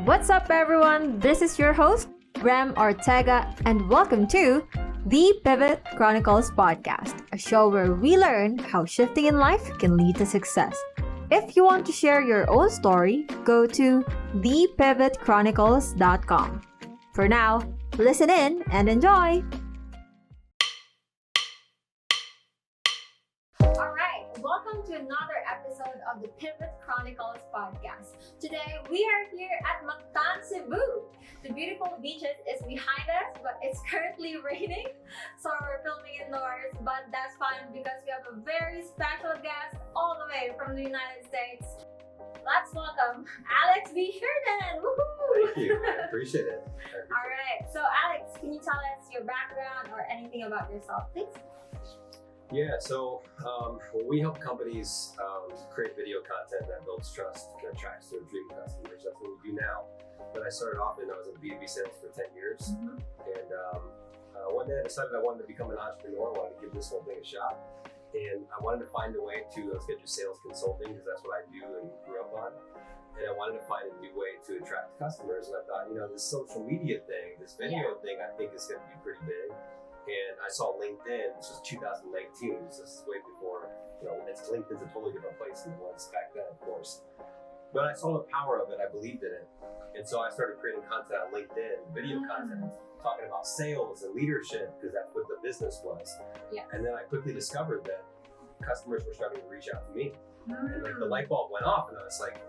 What's up, everyone? This is your host, Rem Ortega, and welcome to the Pivot Chronicles podcast, a show where we learn how shifting in life can lead to success. If you want to share your own story, go to thepivotchronicles.com. For now, listen in and enjoy! Welcome to another episode of the Pivot Chronicles podcast. Today, we are here at Mactan, Cebu. The beautiful beaches is behind us, but it's currently raining, so we're filming indoors, but that's fine because we have a very special guest all the way from the United States. Let's welcome Alex B. Sheridan. Woohoo! Thank you. I appreciate it. All right, so Alex, can you tell us your background or anything about yourself, please? Yeah, so we help companies create video content that builds trust and attracts their dream customers. That's what we do now. But I started off I was in B2B sales for 10 years. And one day I decided I wanted to become an entrepreneur. I wanted to give this whole thing a shot. And I wanted to find a way to, let's get to sales consulting, because that's what I do and grew up on. And I wanted to find a new way to attract customers. And I thought, this social media thing, this video thing, I think is going to be pretty big. And I saw LinkedIn, this was 2019, so this is way before, LinkedIn's a totally different place than it was back then, of course. But I saw the power of it, I believed in it. And so I started creating content on LinkedIn, video content, talking about sales and leadership, because that's what the business was. Yeah. And then I quickly discovered that customers were starting to reach out to me. And the light bulb went off, and I was like,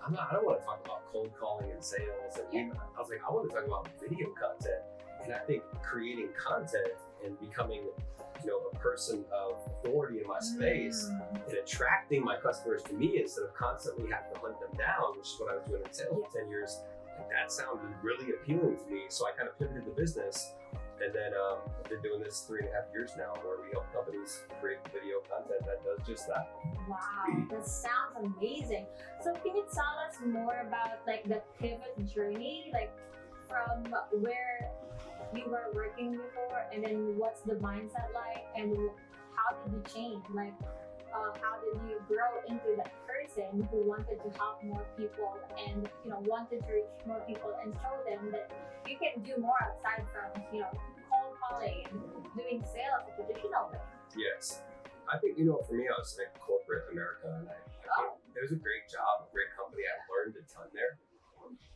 I don't want to talk about cold calling and sales. And I was like, I want to talk about video content. And I think creating content and becoming, a person of authority in my space and attracting my customers to me instead of constantly having to hunt them down, which is what I was doing in sales for 10 years. And that sounded really appealing to me. So I kind of pivoted the business. And then I've been doing this 3.5 years now, where we help companies create video content that does just that. Wow, that sounds amazing. So can you tell us more about the pivot journey, from where you were working before, and then what's the mindset like, and how did you change? How did you grow into that person who wanted to help more people and wanted to reach more people and show them that you can do more aside from cold calling and doing sales the traditional way? Yes, I think for me, I was in corporate America, and I think it was a great job, a great company. I learned a ton there.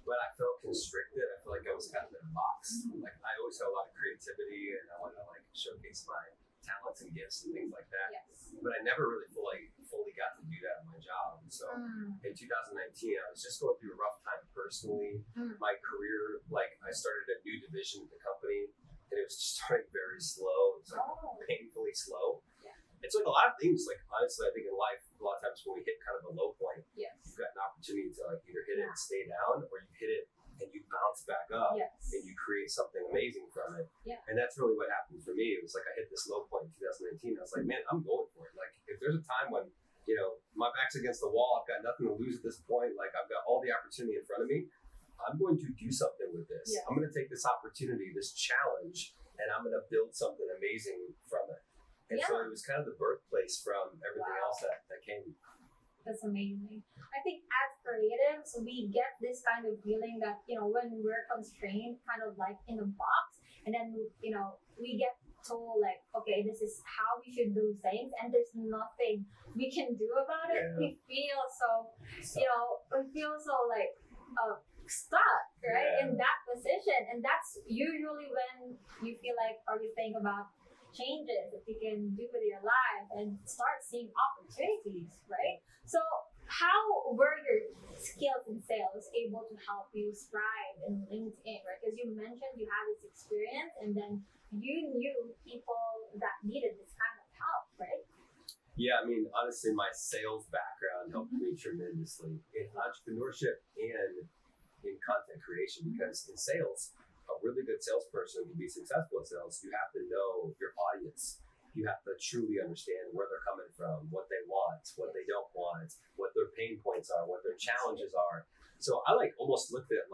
But I felt constricted. I felt like I was kind of in a box. I always had a lot of creativity, and I wanted to showcase my talents and gifts and things like that. Yes. But I never really fully got to do that in my job. And so in 2019, I was just going through a rough time personally. My career, I started a new division of the company, and it was just starting very slow. It was painfully slow. It's a lot of things. Honestly, I think in life, a lot of times when we hit kind of a low point, you've got an opportunity to either hit it and stay down, or you hit it and you bounce back up and you create something amazing from it. Yeah. And that's really what happened for me. It was I hit this low point in 2019. I was like, man, I'm going for it. If there's a time when, my back's against the wall, I've got nothing to lose at this point. I've got all the opportunity in front of me. I'm going to do something with this. Yeah. I'm going to take this opportunity, this challenge, and I'm going to build something amazing from it. And so it was kind of the birthplace from everything else that came. That's amazing. I think as creatives, we get this kind of feeling that, when we're constrained, kind of in a box, and then, we get told okay, this is how we should do things, and there's nothing we can do about it. We feel so, stuck, right? In that position. And that's usually when you feel or you think about changes that you can do with your life and start seeing opportunities, right? So how were your skills in sales able to help you thrive in LinkedIn, right? Because you mentioned you had this experience and then you knew people that needed this kind of help, right? Yeah, honestly, my sales background helped me tremendously in entrepreneurship and in content creation, because in sales, a really good salesperson to be successful at sales, you have to know your audience. You have to truly understand where they're coming from, what they want, what they don't want, what their pain points are, what their challenges are. So I almost looked at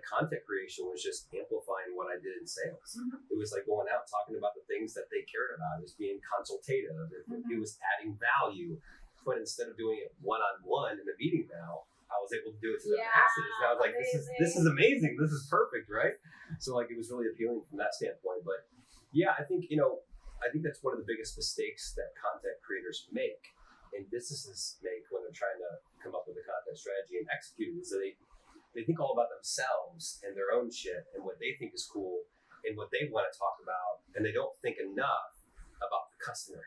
content creation was just amplifying what I did in sales. It was going out talking about the things that they cared about. It was being consultative. It was adding value. But instead of doing it one-on-one in a meeting now, I was able to to do it to the Yeah, masses. And I was like, this is amazing. amazing. This is perfect, right? So like, it was really appealing from that standpoint. But yeah, I think that's one of the biggest mistakes that content creators make and businesses make when they're trying to come up with a content strategy and execute it, is that they think all about themselves and their own shit and what they think is cool and what they want to talk about, and they don't think enough about the customer,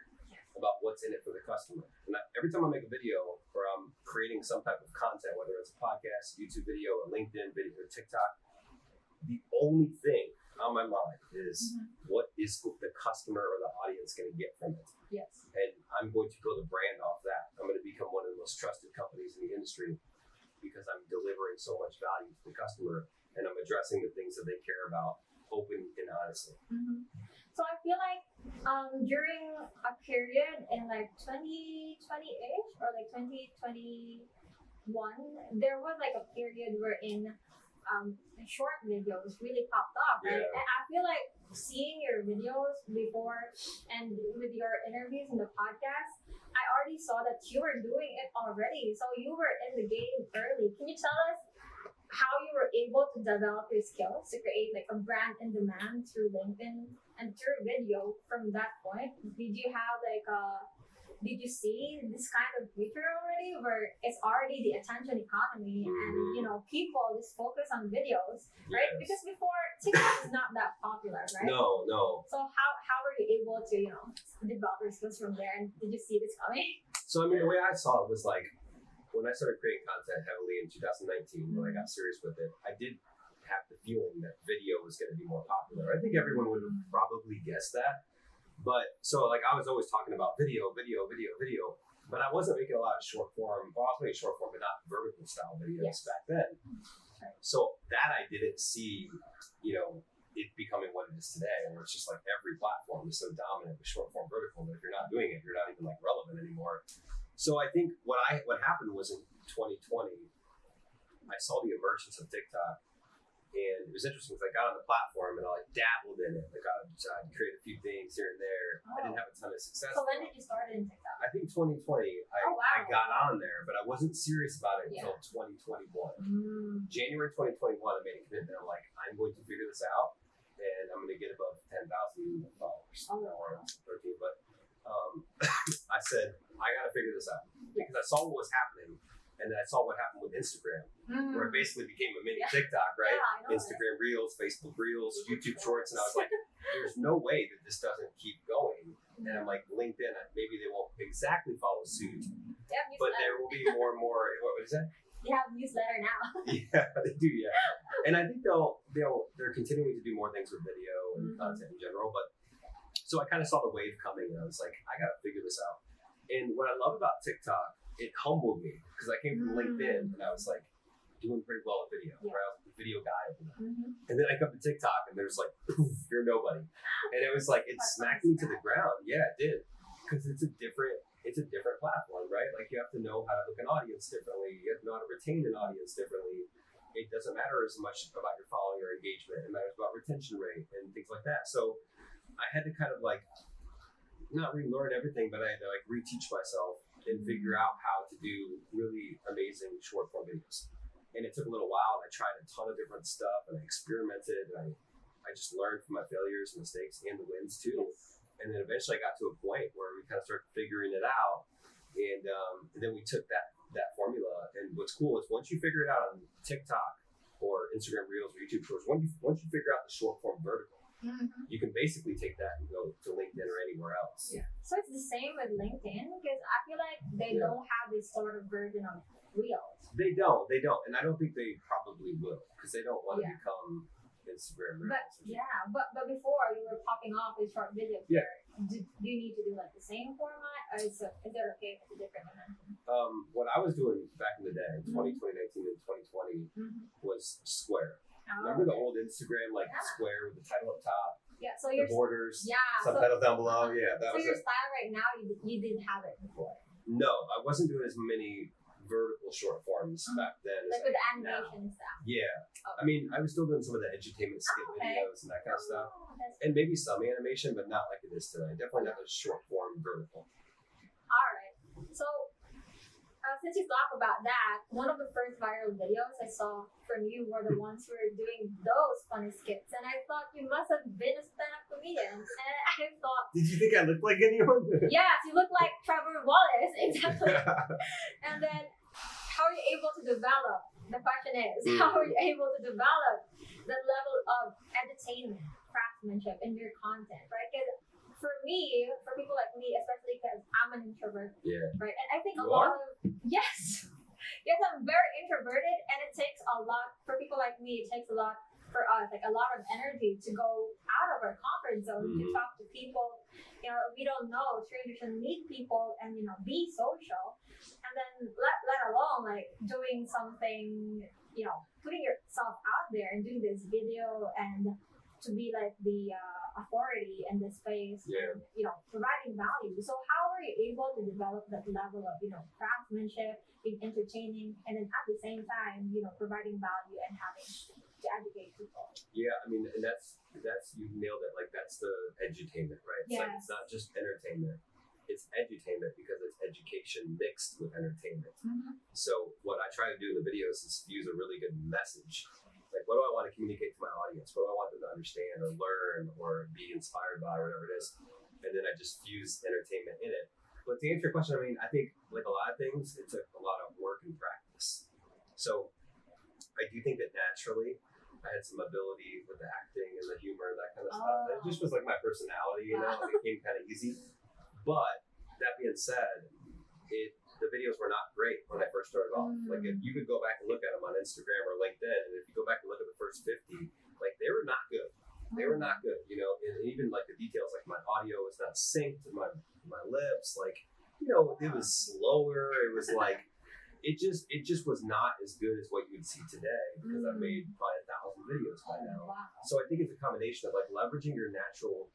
about what's in it for the customer. And every time I make a video or I'm creating some type of content, whether it's a podcast, YouTube video, a LinkedIn video, or TikTok, the only thing on my mind is what is the customer or the audience going to get from it. Yes. And I'm going to build a brand off that. I'm going to become one of the most trusted companies in the industry because I'm delivering so much value to the customer and I'm addressing the things that they care about open and honestly. So I feel like during a period in like 2020-ish or like 2021, there was like a period wherein short videos really popped up, right? Yeah. And I feel like seeing your videos before and with your interviews in the podcast, I already saw that you were doing it already. So you were in the game early. Can you tell us how you were able to develop your skills to create like a brand in demand through LinkedIn and through video from that point? Did you see this kind of future already where it's already the attention economy and people just focus on videos, right? Yes. Because before TikTok is not that popular, right? No. So how were you able to develop your skills from there, and did you see this coming? So I mean, the way I saw it was like, when I started creating content heavily in 2019, when I got serious with it, I did have the feeling that video was going to be more popular. I think everyone would have probably guessed that. But so like, I was always talking about video, but I wasn't making a lot of short form. Well, I was making short form, but not vertical style videos back then. So that I didn't see, it becoming what it is today, where it's just like every platform is so dominant with short form vertical that if you're not doing it, you're not even like relevant anymore. So I think what happened was in 2020, I saw the emergence of TikTok, and it was interesting because I got on the platform and I dabbled in it. Like I create a few things here and there. I didn't have a ton of success. So when did you start in TikTok? I think 2020, I got on there, but I wasn't serious about it until 2021. January 2021, I made a commitment. I'm like, I'm going to figure this out, and I'm going to get above 10,000 followers. Or 13, but I said, I got to figure this out because I saw what was happening, and then I saw what happened with Instagram, where it basically became a mini TikTok, right? Yeah, Instagram Reels, Facebook Reels, YouTube Shorts, and I was like, there's no way that this doesn't keep going. And I'm like, LinkedIn, maybe they won't exactly follow suit, but there will be more and more. What is that? They have newsletter now. Yeah, they do. Yeah, and I think they're continuing to do more things with video and content in general. But so I kind of saw the wave coming, and I was like, I got to figure this out. And what I love about TikTok, it humbled me because I came from LinkedIn and I was like doing pretty well at video. Right? I was the video guy. And then I come to TikTok and there's like, poof, you're nobody. And it was like, it smacked me to the ground. Yeah, it did. Because it's a different platform, right? Like you have to know how to hook an audience differently. You have to know how to retain an audience differently. It doesn't matter as much about your following or engagement. It matters about retention rate and things like that. So I had to kind of like, not relearn everything, but I had to like reteach myself and figure out how to do really amazing short form videos. And it took a little while, and I tried a ton of different stuff, and I experimented, and I just learned from my failures and mistakes and the wins too. And then eventually I got to a point where we kind of started figuring it out, and then we took that formula. And what's cool is once you figure it out on TikTok or Instagram Reels or YouTube Shorts, once you figure out the short form vertical, you can basically take that and go to LinkedIn or anywhere else. Yeah. So it's the same with LinkedIn because I feel like they don't have this sort of version of Reels. They don't, and I don't think they probably will because they don't want to become Instagram Reels. But before you were popping off with short videos. Yeah. Do you need to do like the same format, or is it okay if it's a different dimension? What I was doing back in the day, 2019 and 2020, was square. Remember the old Instagram square with the title up top? Yeah, so the borders, subtitles down below. Yeah, that was your style right now, you didn't have it before. No, I wasn't doing as many vertical short forms back then. Like with animation and stuff. Yeah, I mean, I was still doing some of the edutainment skit videos and that kind of stuff, and maybe some animation, but not like it is today. Definitely not the short form vertical. All right, so since you talk about that, one of the first viral videos I saw from you were the ones who were doing those funny skits, and I thought you must have been a stand-up comedian. And I thought, Did you think I looked like anyone? yes, you look like Trevor Wallace, exactly. And then, how are you able to develop? The question is, how are you able to develop the level of entertainment, craftsmanship in your content, right? Because for me, for people like me, especially because I'm an introvert, right? And I think You a lot are? of, yes, I'm very introverted, and it takes a lot, for people like me, it takes a lot for us, like a lot of energy to go out of our comfort zone, to talk to people, we don't know, strangers, and meet people, and, be social. And then let alone like doing something, putting yourself out there and doing this video and to be like the authority in this space, and, providing value. So how are you able to develop that level of, craftsmanship, being entertaining, and then at the same time, providing value and having to educate people? Yeah, I mean, and that's you nailed it. Like that's the edutainment, right? It's like it's not just entertainment. It's edutainment because it's education mixed with entertainment. So what I try to do in the videos is use a really good message. Like, what do I want to communicate to my audience? What do I want them to understand or learn or be inspired by, or whatever it is? And then I just fuse entertainment in it. But to answer your question, I mean, I think like a lot of things, it took a lot of work and practice. So I do think that naturally I had some ability with the acting and the humor, that kind of stuff. It just was like my personality, it came kind of easy. But that being said, the videos were not great when I first started off. Like if you could go back and look at them on Instagram or LinkedIn, and if you go back and look at the first 50, like they were not good. They were not good, and even like the details, like my audio was not synced, my lips, like, it was slower. It was like, it just was not as good as what you would see today, because I've made probably 1,000 videos by now. So I think it's a combination of like leveraging your natural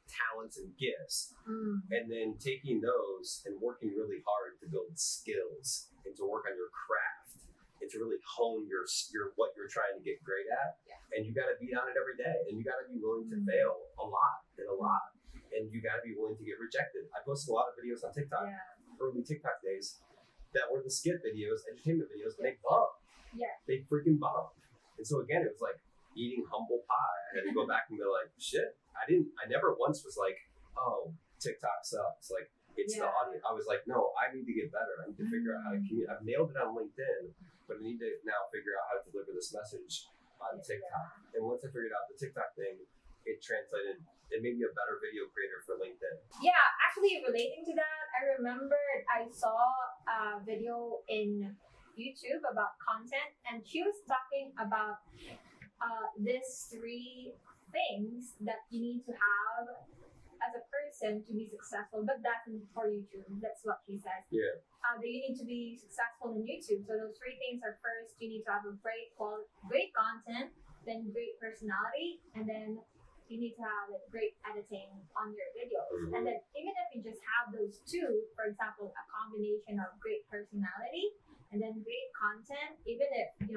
talents and gifts, and then taking those and working really hard to build skills and to work on your craft and to really hone your what you're trying to get great at. And you got to be on it every day, and you got to be willing to fail a lot, and you got to be willing to get rejected. I posted a lot of videos on TikTok, early TikTok days, that were the skit videos, entertainment videos, and they bombed. They freaking bombed. And so again, it was like eating humble pie. I had to go back and be like, shit, I never once was like, oh, TikTok sucks. Like, it's the audience. I was like, no, I need to get better. I need to figure out how to communicate. I've nailed it on LinkedIn, but I need to now figure out how to deliver this message on TikTok. And once I figured out the TikTok thing, it translated. It made me a better video creator for LinkedIn. Yeah, actually relating to that, I remember I saw a video in YouTube about content, and she was talking about these 3 things that you need to have as a person to be successful, but that's for YouTube. That's what she says. That you need to be successful in YouTube. So those 3 things are: first, you need to have a great content, then great personality, and then you need to have great editing on your videos. And then even if you just have those 2, for example, a combination of great personality and then great content, even if you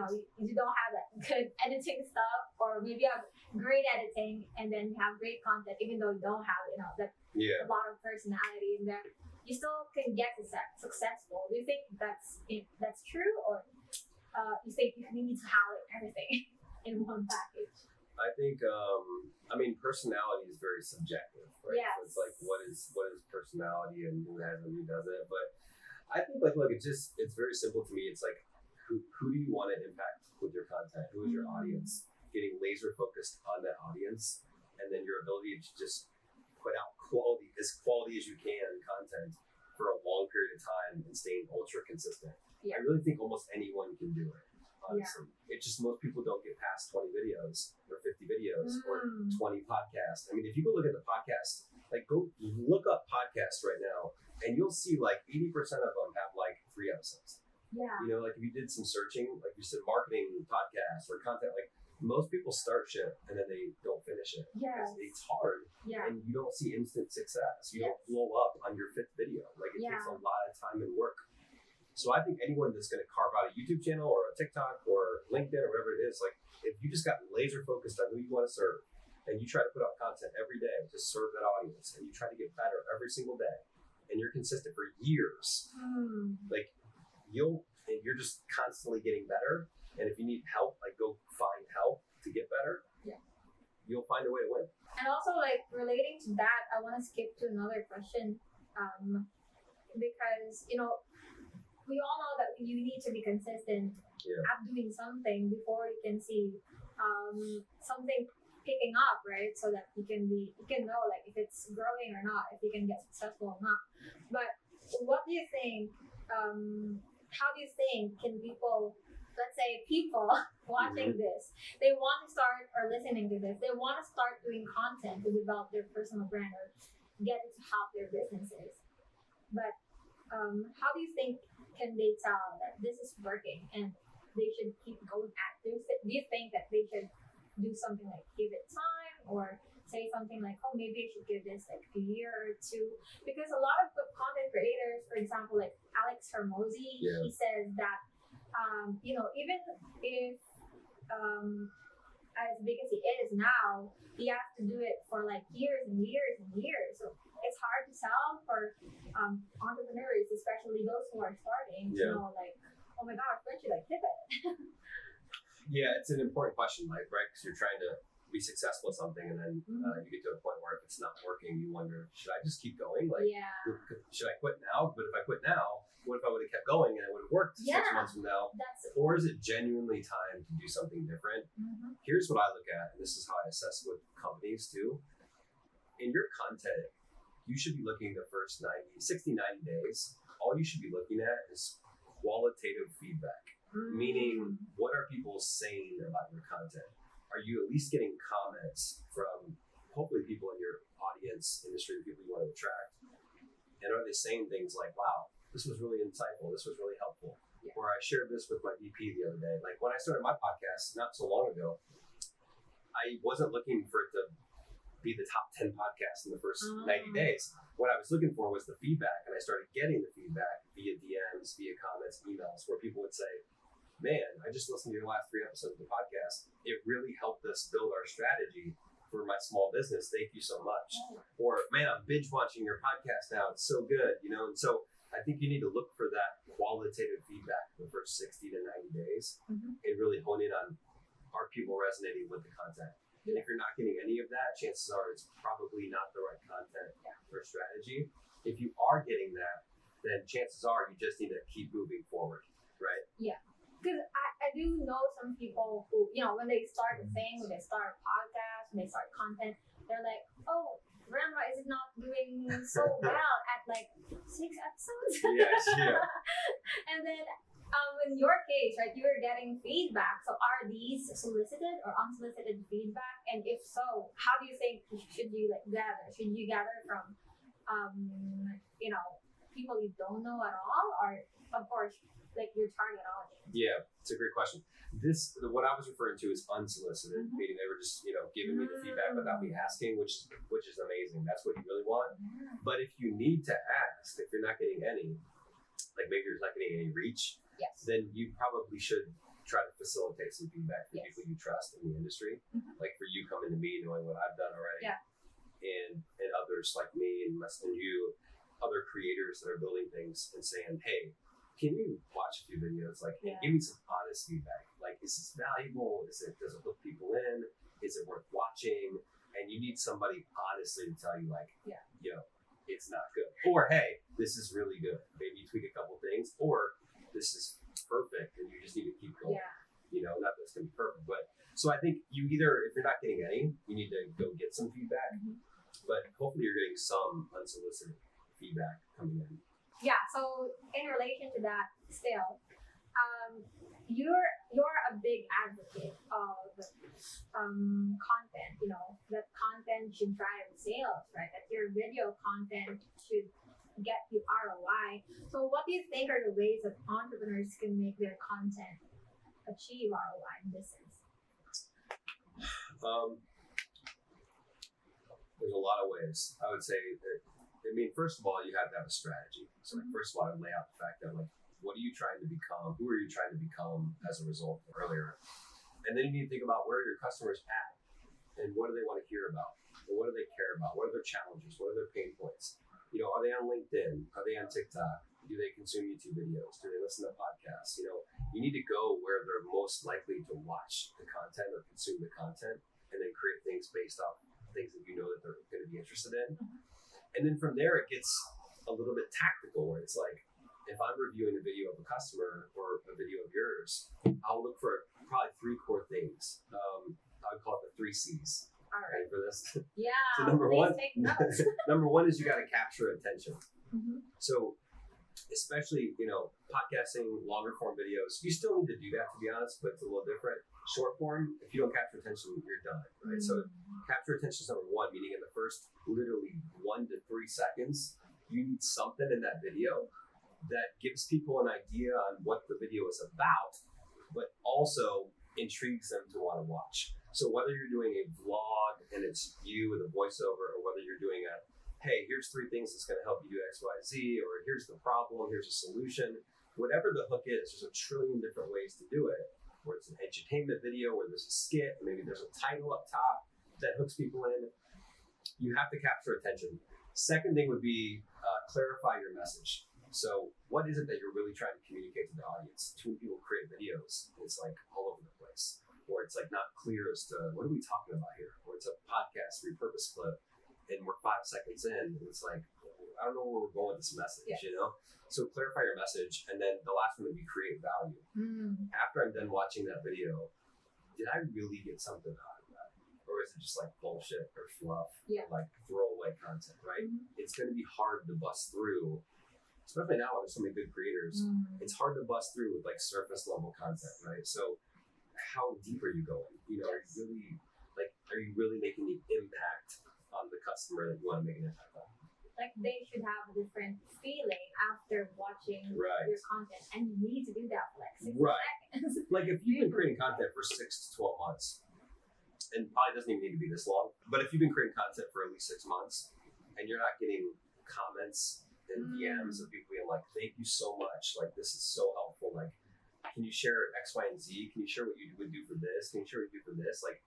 don't have that good editing stuff, or maybe you have great editing and then you have great content, even though you don't have a lot of personality in there, you still can get successful. Do you think that's true, or you think you need to have everything in one package? I think, personality is very subjective, right? So it's like, what is personality, and who has it, who doesn't. But I think, look, it's very simple to me. It's like, who do you want to impact with your content? Who is your audience? Getting laser focused on that audience, and then your ability to just put out quality as you can content for a long period of time and staying ultra consistent. I really think almost anyone can do it. Honestly, it's just most people don't get past 20 videos or 50 videos or 20 podcasts. I mean, if you go look at the podcast, like go look up podcasts right now, and you'll see like 80% of them have like 3 episodes. Like if you did some searching, like you said, marketing podcast or content, like most people start shit and then they don't finish it. It's hard, and you don't see instant success. You don't blow up on your 5th video. Like it takes a lot of time and work. So I think anyone that's going to carve out a YouTube channel or a TikTok or LinkedIn or whatever it is, like if you just got laser focused on who you want to serve, and you try to put out content every day to serve that audience, and you try to get better every single day, and you're consistent for years, like you're just constantly getting better. And if you need help, like go find help to get better. Yeah. You'll find a way to win. And also, like, relating to that, I want to skip to another question, because we all know that you need to be consistent at doing something before you can see something picking up, right? So that you can know like if it's growing or not, if you can get successful or not. But what do you think? How do you think can people? Let's say people watching this, they want to start or listening to this, they want to start doing content to develop their personal brand or get it to help their businesses. But how do you think can they tell that this is working and they should keep going at this? Do you think that they should do something like give it time or say something like, oh, maybe I should give this like a year or two? Because a lot of the content creators, for example, like Alex Hermosi, he says that even if as big as he is now, he has to do it for like years and years and years. So it's hard to sell for entrepreneurs, especially those who are starting, to know like, oh my gosh, when should I pivot? Yeah, it's an important question, like, right? Because you're trying to be successful at something, and then you get to a point where if it's not working, you wonder, should I just keep going? Like, should I quit now? But if I quit now, what if I would have kept going and it would have worked 6 months from now? Or is it genuinely time to do something different? Here's what I look at, and this is how I assess with companies too. In your content, you should be looking the first 60, 90 days. All you should be looking at is qualitative feedback. Meaning, what are people saying about your content? Are you at least getting comments from hopefully people in your audience, industry, the people you want to attract? And are they saying things like, wow, this was really insightful, this was really helpful? Or I shared this with my VP the other day. Like when I started my podcast not so long ago, I wasn't looking for it to be the top 10 podcasts in the first 90 days. What I was looking for was the feedback, and I started getting the feedback via DMs, via comments, emails, where people would say, man, I just listened to your last 3 episodes of the podcast. It really helped us build our strategy for my small business. Thank you so much. Or, man, I'm binge watching your podcast now. It's so good, And so I think you need to look for that qualitative feedback in the first 60 to 90 days and really hone in on, are people resonating with the content? And if you're not getting any of that, chances are it's probably not the right content or strategy. If you are getting that, then chances are you just need to keep moving forward, right? Yeah. Because I do know some people who, when they start a thing, when they start a podcast, when they start content, they're like, oh, Grandma is not doing so well at like 6 episodes. Yes, yeah. And then in your case, right, you're getting feedback. So are these solicited or unsolicited feedback? And if so, how do you think should you gather? Should you gather from, people you don't know at all, or of course, like your target audience? Yeah, it's a great question. What I was referring to is unsolicited, meaning they were just, giving me the feedback without me asking, which is amazing. That's what you really want. But if you need to ask, if you're not getting any, like maybe you're not getting any reach, then you probably should try to facilitate some feedback for people you trust in the industry. Like for you coming to me, knowing what I've done already, and others like me and you, other creators that are building things and saying, hey, can you watch a few videos? Like, hey, give me some honest feedback. Like, is this valuable? Does it hook people in? Is it worth watching? And you need somebody honestly to tell you, like, it's not good. Or, hey, this is really good. Maybe you tweak a couple things. Or this is perfect and you just need to keep going. Not that it's going to be perfect. But so I think you either, if you're not getting any, you need to go get some feedback. But hopefully you're getting some unsolicited feedback coming in. Yeah, so in relation to that still, you're a big advocate of content, that content should drive sales, right? That your video content should get you ROI. So what do you think are the ways that entrepreneurs can make their content achieve ROI in this sense? There's a lot of ways. I would say that, first of all, you have to have a strategy. So first of all, I would lay out the fact that what are you trying to become? Who are you trying to become as a result earlier? And then you need to think about where are your customers at and what do they want to hear about? And what do they care about? What are their challenges? What are their pain points? Are they on LinkedIn? Are they on TikTok? Do they consume YouTube videos? Do they listen to podcasts? You need to go where they're most likely to watch the content or consume the content, and then create things based off things that you know that they're going to be interested in. And then from there, it gets a little bit tactical, where it's like, if I'm reviewing a video of a customer or a video of yours, I'll look for probably 3 core things. I would call it the 3 C's. All right. Ready for this? Yeah. So number one, take notes. number one is you got to capture attention. Mhm. So, especially podcasting, longer form videos, you still need to do that, to be honest, but it's a little different. Short form, if you don't capture attention, you're done, right? So capture attention is number one, meaning in the first literally 1 to 3 seconds, you need something in that video that gives people an idea on what the video is about, but also intrigues them to want to watch. So whether you're doing a vlog and it's you with a voiceover, or whether you're doing a, hey, here's 3 things that's going to help you do X, Y, Z, or here's the problem, here's a solution, whatever the hook is, there's a trillion different ways to do it. Where it's an entertainment video, where there's a skit, maybe there's a title up top that hooks people in. You have to capture attention. Second thing would be clarify your message. So what is it that you're really trying to communicate to the audience? Too many people create videos, and it's like all over the place, or it's like not clear as to what are we talking about here, or it's a podcast repurposed clip, and we're 5 seconds in, and it's like, I don't know where we're going with this message, So clarify your message, and then the last one would be create value. After I'm done watching that video, did I really get something out of that? Or is it just like bullshit or fluff, like throwaway content, right? It's going to be hard to bust through, especially now when there's so many good creators. It's hard to bust through with like surface level content, right? So how deep are you going? Are you really making the impact on the customer that you want to make an impact on? Like they should have a different feeling after watching Right. your content, and you need to do that for like 60 Right. seconds. Like if you've been creating content for 6 to 12 months, and probably doesn't even need to be this long, but if you've been creating content for at least 6 months and you're not getting comments and DMs of people being like, thank you so much, like this is so helpful, like can you share X, Y, and Z? Can you share what you would do for this? Can you share what you do for this? Like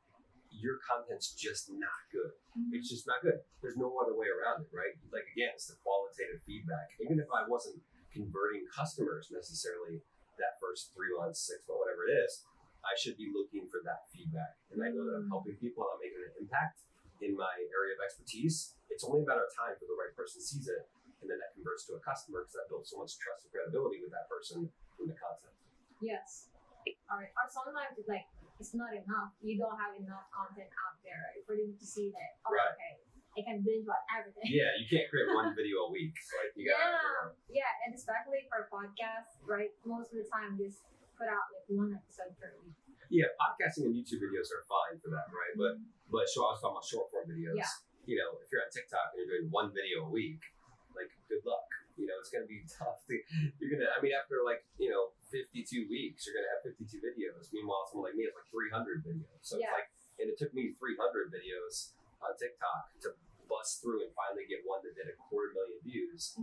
your content's just not good. It's just not good. There's no other way around it, right? Like again, it's the qualitative feedback. Even if I wasn't converting customers necessarily that first 3 months, 6 months, whatever it is, I should be looking for that feedback. And I know that I'm helping people and I'm making an impact in my area of expertise. It's only a matter of time for the right person sees it, and then that converts to a customer, because that builds so much trust and credibility with that person in the content. Yes. All right. Or sometimes it's like, it's not enough. You don't have enough content out there, right, for them to see that, Right. okay, I can binge watch everything. Yeah, you can't create one video a week. Like you gotta, Yeah, and especially for podcasts, right? Most of the time, just put out like 1 episode per week. Yeah, podcasting and YouTube videos are fine for that, right? But I was talking about short form videos. Yeah. If you're on TikTok and you're doing 1 video a week, like good luck. It's gonna be tough. You're gonna, after 52 weeks, you're gonna have 52 videos. Meanwhile, someone like me has like 300 videos. So it's like, and it took me 300 videos on TikTok to bust through and finally get one that did 250,000 views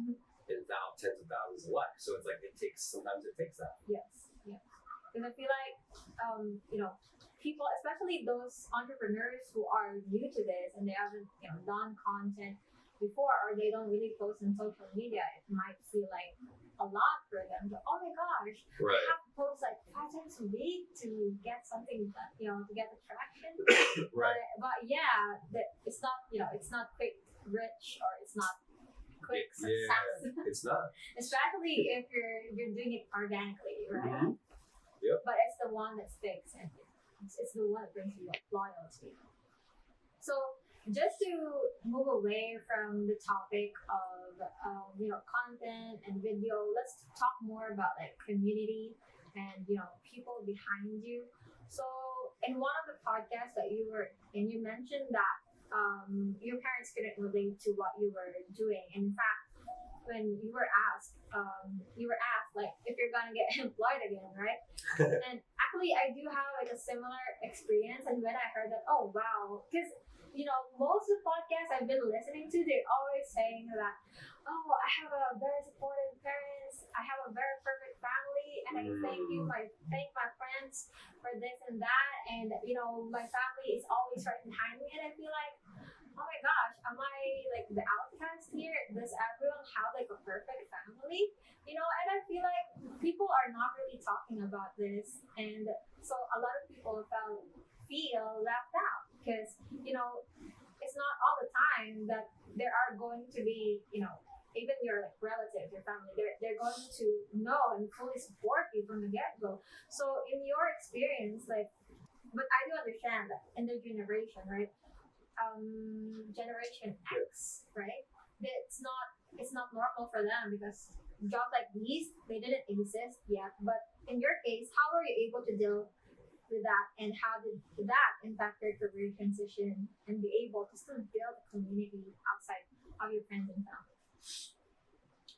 and now tens of thousands of likes. So it's like sometimes it takes that. Yes. Because I feel like, people, especially those entrepreneurs who are new to this and they haven't, done content before, or they don't really post on social media, it might feel like a lot for them. But oh my gosh, Right. I have to post like 5 times a week to get something, to get the traction. Right. But yeah, it's not, it's not quick rich, or it's not quick success. Yeah, it's not. Especially if you're doing it organically, right? Yep. But it's the one that sticks, and it's the one that brings you loyalty. So just to move away from the topic of content and video, let's talk more about like community and people behind you. So in one of the podcasts that you were in, you mentioned that your parents couldn't relate to what you were doing. In fact, when you were asked like if you're gonna get employed again, right? And actually, I do have like a similar experience. And when I heard that, oh wow, because most of the podcasts I've been listening to, they're always saying that, oh, I have a very supportive parents, I have a very perfect family, and I thank my friends for this and that, and my family is always right behind me. And I feel like oh my gosh, am I like the outcast here? Does everyone have like a perfect family? And I feel like people are not really talking about this, and so a lot of people feel left out because it's not all the time that there are going to be even your like relatives, your family, they're going to know and fully support you from the get go. So in your experience, like, but I do understand that in their generation, right? Generation X, right? It's not normal for them because jobs like these they didn't exist yet. But in your case, how were you able to deal with that, and how did that impact your career transition and be able to still build a community outside of your friends and family?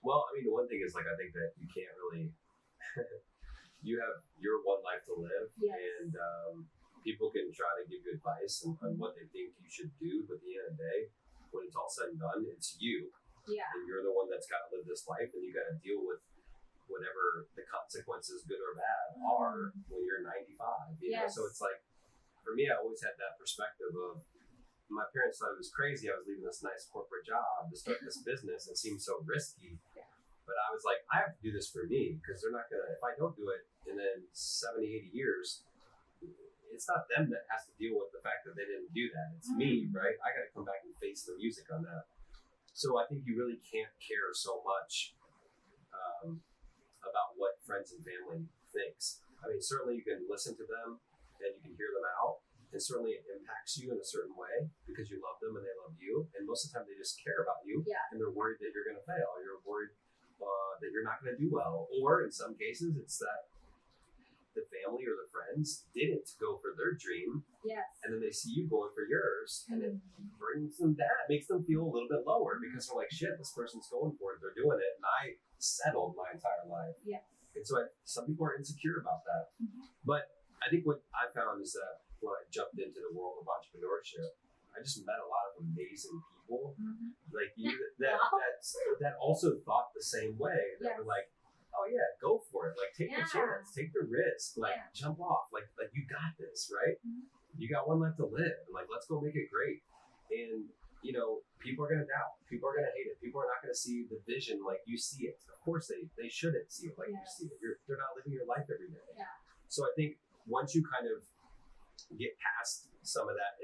Well, I mean, the one thing is like I think that you can't really. You have your one life to live, Yes. and people can try to give you advice on what they think you should do, but at the end of the day, when it's all said and done, it's you, Yeah. and you're the one that's got to live this life, and you got to deal with whatever the consequences, good or bad, are when you're 95. You know? Yes. So it's like, for me, I always had that perspective of my parents thought it was crazy. I was leaving this nice corporate job to start this business. It seemed so risky. Yeah. But I was like, I have to do this for me because they're not going to, if I don't do it in then 70, 80 years, it's not them that has to deal with the fact that they didn't do that. It's me, right? I got to come back and face the music on that. So I think you really can't care so much about what friends and family thinks. I mean, certainly you can listen to them and you can hear them out. And certainly it impacts you in a certain way because you love them and they love you. And most of the time they just care about you. Yeah. And they're worried that you're going to fail. You're worried that you're not going to do well. Or in some cases, it's that the family or the friends didn't go for their dream. Yes. And then they see you going for yours. And it brings them down, makes them feel a little bit lower because they're like, shit, this person's going for it. They're doing it. And I settled my entire life. Yes. And so some people are insecure about that. But I think what I found is that when I jumped into the world of entrepreneurship, I just met a lot of amazing people, like you, that also thought the same way. That were like, oh yeah, go for it. Like take the chance, take the risk, like jump off. Like you got this, right? You got one life to live, and like let's go make it great. And people are gonna doubt. People are gonna hate it. People are not gonna see the vision like you see it. Of course, they shouldn't see it like you see it. They're not living your life every day. Yeah. So I think once you kind of get past some of that,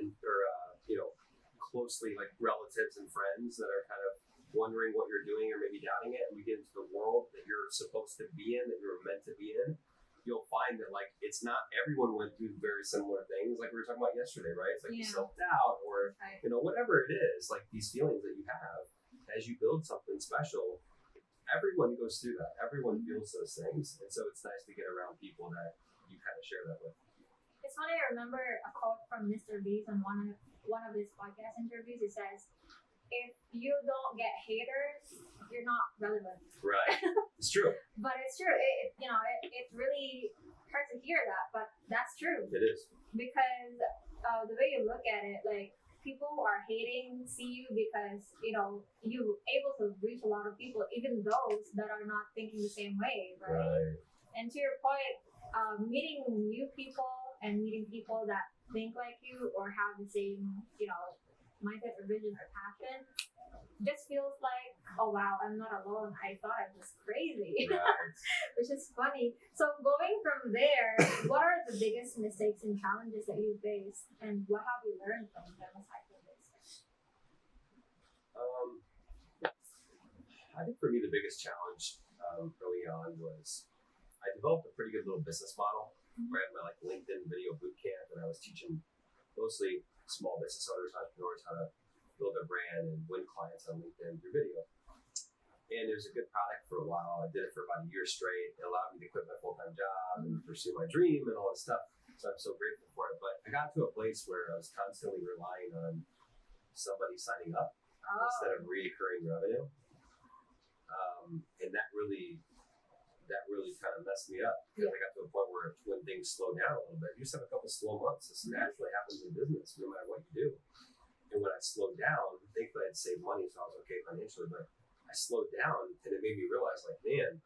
closely like relatives and friends that are kind of wondering what you're doing or maybe doubting it, and we get into the world that you're supposed to be in, that you're meant to be in, you'll find that like it's not everyone went through very similar things like we were talking about yesterday, right? It's like self-doubt or whatever it is, like these feelings that you have as you build something special. Everyone goes through that. Everyone feels those things, and so it's nice to get around people that you kind of share that with. It's funny, I remember a quote from Mr. Beast on one of his podcast interviews. He says, if you don't get haters, you're not relevant. Right. It's true. But it's true. It really hurts to hear that, but that's true. It is. Because the way you look at it, like people who are hating see you because, you're able to reach a lot of people, even those that are not thinking the same way, right? And to your point, meeting new people and meeting people that think like you or have the same, mindset or vision or passion, just feels like, oh wow, I'm not alone. I thought I was crazy, which is funny. So going from there, what are the biggest mistakes and challenges that you faced, and what have you learned from them aside from this? I think for me the biggest challenge early on was I developed a pretty good little business model. Where I had my LinkedIn video boot camp, and I was teaching mostly small business owners, entrepreneurs, how to build their brand and win clients on LinkedIn through video. And it was a good product for a while. I did it for about a year straight. It allowed me to quit my full-time job and pursue my dream and all that stuff. So I'm so grateful for it. But I got to a place where I was constantly relying on somebody signing up instead of recurring revenue. And that really kind of messed me up because I got to a point where when things slow down a little bit, you just have a couple slow months. This naturally happens in business, no matter what you do. And when I slowed down, thankfully I'd saved money, so I was okay financially, but I slowed down and it made me realize like, man,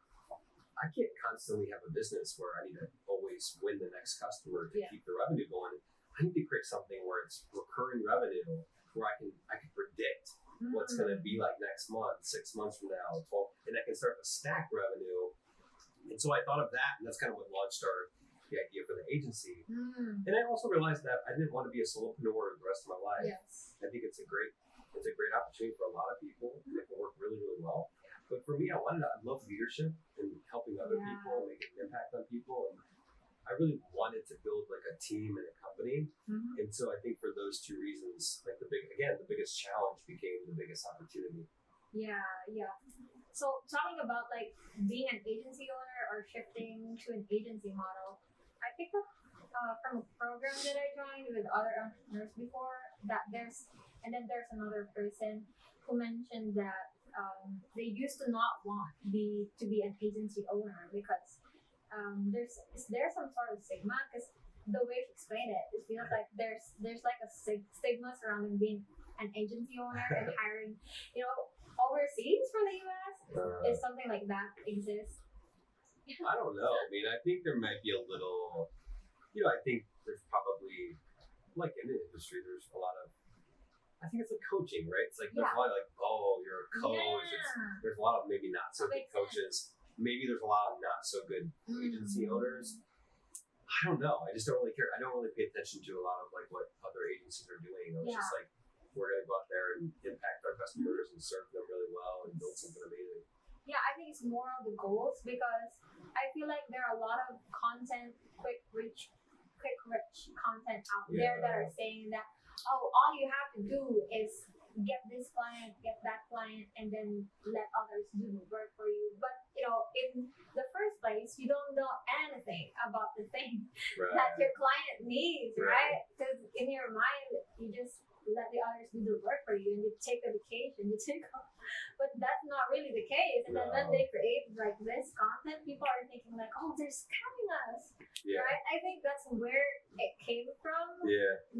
I can't constantly have a business where I need to always win the next customer to keep the revenue going. I need to create something where it's recurring revenue, where I can predict what's going to be like next month, 6 months from now, 12, and I can start to stack revenue. And so I thought of that, and that's kind of what launched the idea for the agency. And I also realized that I didn't want to be a solopreneur the rest of my life. Yes. I think it's a great opportunity for a lot of people. It can work really, really well. But for me, I love leadership and helping other people, making an impact on people. And I really wanted to build like a team and a company. And so I think for those two reasons, like the biggest challenge became the biggest opportunity. Yeah. So talking about like being an agency owner or shifting to an agency model, I picked up from a program that I joined with other entrepreneurs before that there's another person who mentioned that they used to not want to be an agency owner because there's some sort of stigma, because the way she explained it feels like there's like a stigma surrounding being an agency owner and hiring, overseas from the US. Is something like that exist? I don't know. I mean, I think there might be a little, I think there's probably, like in the industry, there's a lot of, I think it's like coaching, right? It's like there's a lot of like, oh, you're a coach. There's a lot of maybe not so good coaches. Maybe there's a lot of not so good agency owners. I don't know. I just don't really care. I don't really pay attention to a lot of like what other agencies are doing. It's just like, we're going to go out there and impact our customers and serve them really well and build something amazing. Yeah, I think it's more of the goals, because I feel like there are a lot of content, quick rich content out there that are saying that, all you have to do is get this client, get that client, and then let others do the work for you. But in the first place, you don't know anything about the thing that your client needs, right? Because in your mind, you just let the others do the work for you, and you take a vacation, but that's not really the case. And then when they create like this content, people are thinking like, oh, they're scamming us, right? I think that's where it came from.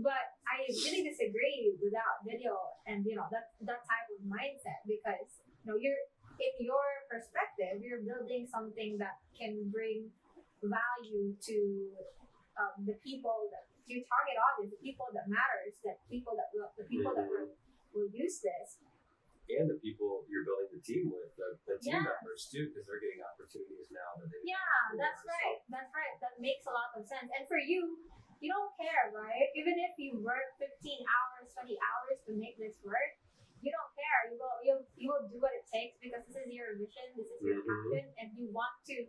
But I really disagree with that video and that type of mindset, because you're, in your perspective, you're building something that can bring value to the people that your target audience, the people that matters, the people that will use this. And the people you're building the team with, the team members too, because they're getting opportunities now that they that's right. That makes a lot of sense. And for you don't care, right? Even if you work 15 hours, 20 hours to make this work, you don't care. You will do what it takes, because this is your mission, this is your passion, and you want to,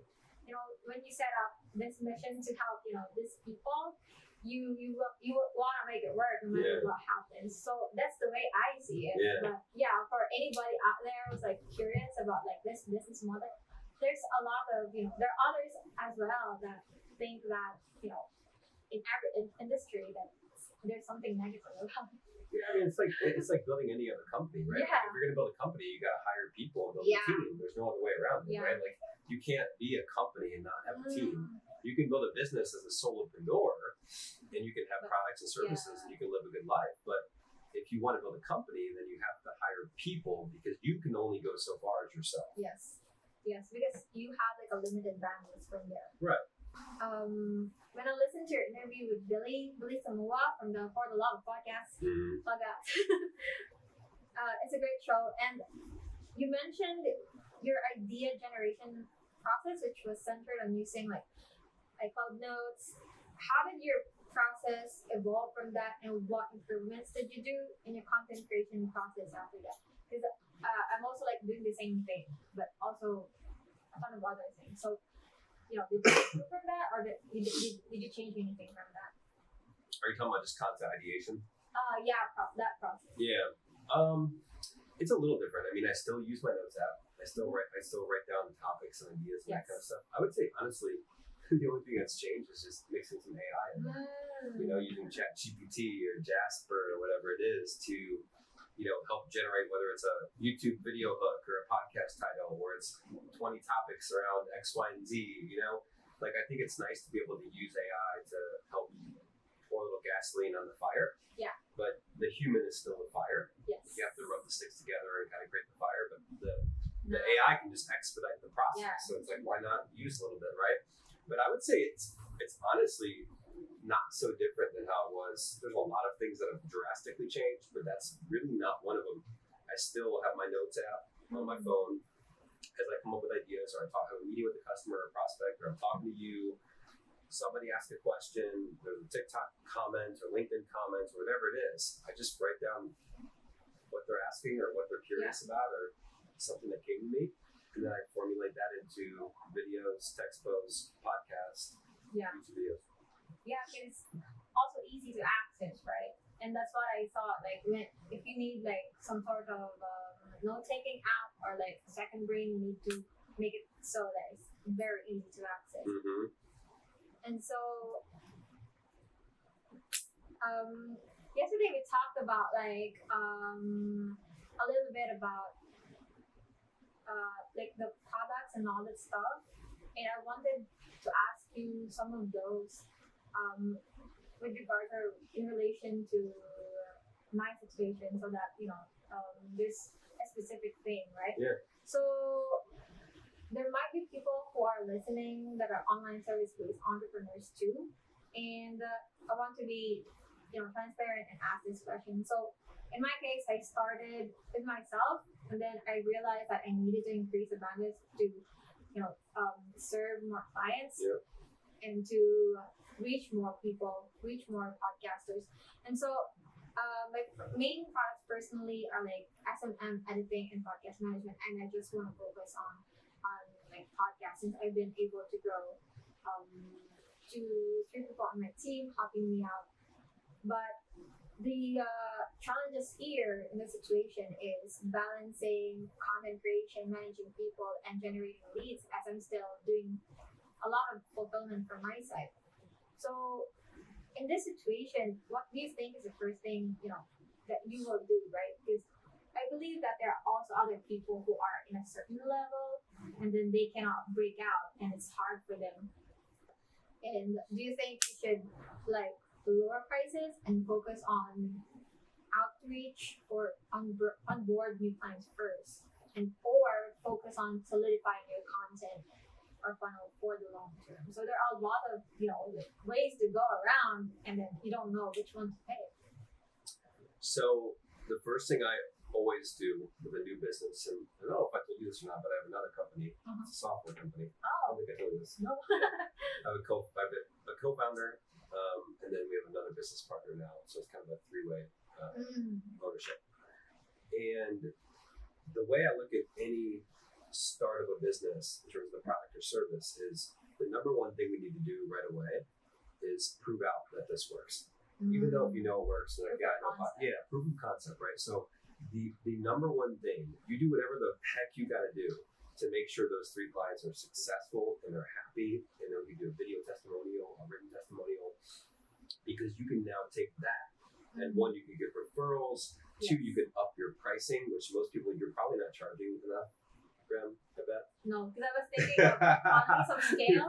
when you set up this mission to help, these people, you will want to make it work no matter what happens. So that's the way I see it. But for anybody out there who's like curious about like this business model, there's a lot of there are others as well that think that in every industry that there's something negative about it. I mean, it's like building any other company, right? Like if you're going to build a company, you got to hire people and build a team. There's no other way around it, right? Like you can't be a company and not have a team. You can build a business as a solopreneur, and you can have products and services, and you can live a good life. But if you want to build a company, then you have to hire people, because you can only go so far as yourself. Yes, because you have like a limited bandwidth from there. Right. When I listened to your interview with Billy Samua from the For the Love podcast, it's a great show, and you mentioned your idea generation process, which was centered on using like iCloud Notes. How did your process evolve from that, and what improvements did you do in your content creation process after that? Because I'm also like doing the same thing, but also a ton of other things. So, did you improve from that, or did you change anything from that? Are you talking about just content ideation? That process. Yeah. It's a little different. I mean, I still use my notes app. I still write down topics and ideas and that kind of stuff. I would say honestly, the only thing that's changed is just mixing some AI in there. Using ChatGPT or Jasper or whatever it is to, help generate, whether it's a YouTube video hook or a podcast title, or it's 20 topics around X, Y, and Z. Like I think it's nice to be able to use AI to help pour a little gasoline on the fire. Yeah. But the human is still the fire. Yes. You have to rub the sticks together and kind of create the fire, but the AI can just expedite the process. So it's like, why not use a little bit, right? But I would say it's honestly not so different than how it was. There's a lot of things that have drastically changed, but that's really not one of them. I still have my notes app on my phone as I come up with ideas, or have a meeting with a customer or prospect, or I'm talking to you. Somebody asks a question, there's a TikTok comment or LinkedIn comment or whatever it is. I just write down what they're asking or what they're curious about or something that came to me. And then I formulate that into videos, text posts, podcasts, YouTube videos. Yeah, it's also easy to access, right? And that's what I thought. Like, if you need like some sort of note-taking app or like a second brain, you need to make it so that it's very easy to access. Mm-hmm. And so, yesterday we talked about like a little bit about like the products and all that stuff, and I wanted to ask you some of those with regard to in relation to my situation, so that there's a specific thing, right? Yeah. So there might be people who are listening that are online service-based entrepreneurs too, and I want to be transparent and ask this question. So in my case, I started with myself, and then I realized that I needed to increase the bandwidth to serve more clients and to reach more people, reach more podcasters. And so my main products personally are like SMM editing and podcast management, and I just want to focus on like podcasting. I've been able to grow to 3 people on my team helping me out. But the challenges here in the situation is balancing content creation, managing people, and generating leads, as I'm still doing a lot of fulfillment from my side. So in this situation, what do you think is the first thing that you will do, right? Because I believe that there are also other people who are in a certain level and then they cannot break out, and it's hard for them. And do you think you should like lower prices and focus on outreach or onboard new clients first, or focus on solidifying your content or funnel for the long term? So there are a lot of ways to go around, and then you don't know which one to pick. So the first thing I always do with a new business, and I don't know if I told you this or not, but I have another company. It's a software company. I don't think I told you this. No. I have a co-founder, and then we have another business partner now. So it's kind of a three-way ownership. And the way I look at any start of a business in terms of the product or service is the number one thing we need to do right away is prove out that this works. Even though if you know it works, like, proof of concept, right? So the number one thing, you do whatever the heck you got to do to make sure those 3 clients are successful and they're happy, and then you do a video testimonial, a written testimonial, because you can now take that, and 1, you can get referrals, 2, you can up your pricing, which most people, you're probably not charging enough, Graham, I bet. No, because I was thinking of on some scale. You're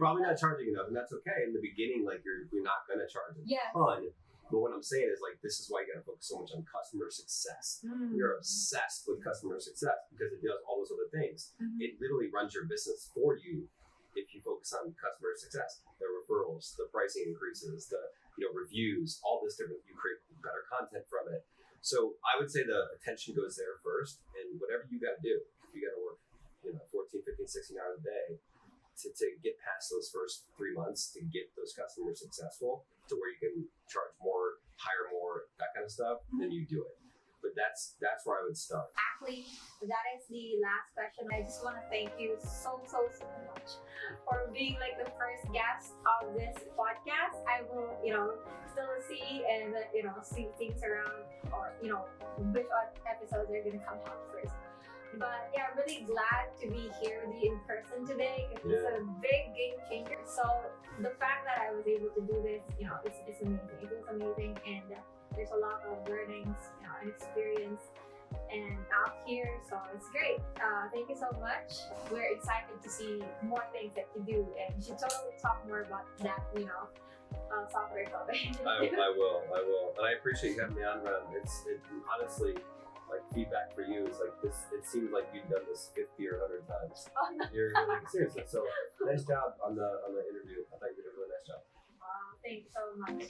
probably not charging enough, and that's okay. In the beginning, like you're not gonna charge a ton. But what I'm saying is, like, this is why you gotta focus so much on customer success. You're obsessed with customer success because it does all those other things. It literally runs your business for you if you focus on customer success. The referrals, the pricing increases, the reviews, all this different. You create better content from it. So I would say the attention goes there first, and whatever you got to do, if you got to work 14, 15, 16 hours a day to get past those first 3 months to get those customers successful to where you can charge more, hire more, that kind of stuff, then you do it. But that's where I would start. Actually, that is the last question. I just want to thank you so much for being like the first guest of this podcast. I will, still see and see things around, or which episodes are gonna come out first. But yeah, I'm really glad to be here with you in person today. It's a big game changer. So the fact that I was able to do this, it's amazing. It feels amazing, and there's a lot of learnings and experience and out here, so it's great. Thank you so much. We're excited to see more things that you do, and you should totally talk more about that, software company. I will, and I appreciate you having me on, Ron. It honestly, like, feedback for you is like this. It seems like you've done this 50 or 100 times. Oh, no. You're like, seriously. So nice job on the interview. I thought you did a really nice job. Wow. Thank you so much.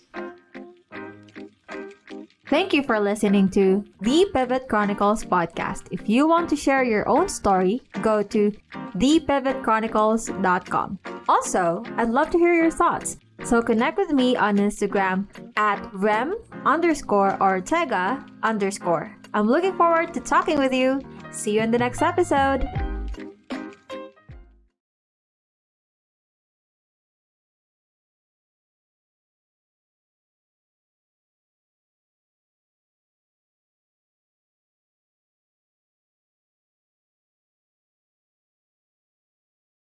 Thank you for listening to the Pivot Chronicles podcast. If you want to share your own story, go to thepivotchronicles.com. Also, I'd love to hear your thoughts. So connect with me on Instagram at rem_ortega_. I'm looking forward to talking with you. See you in the next episode.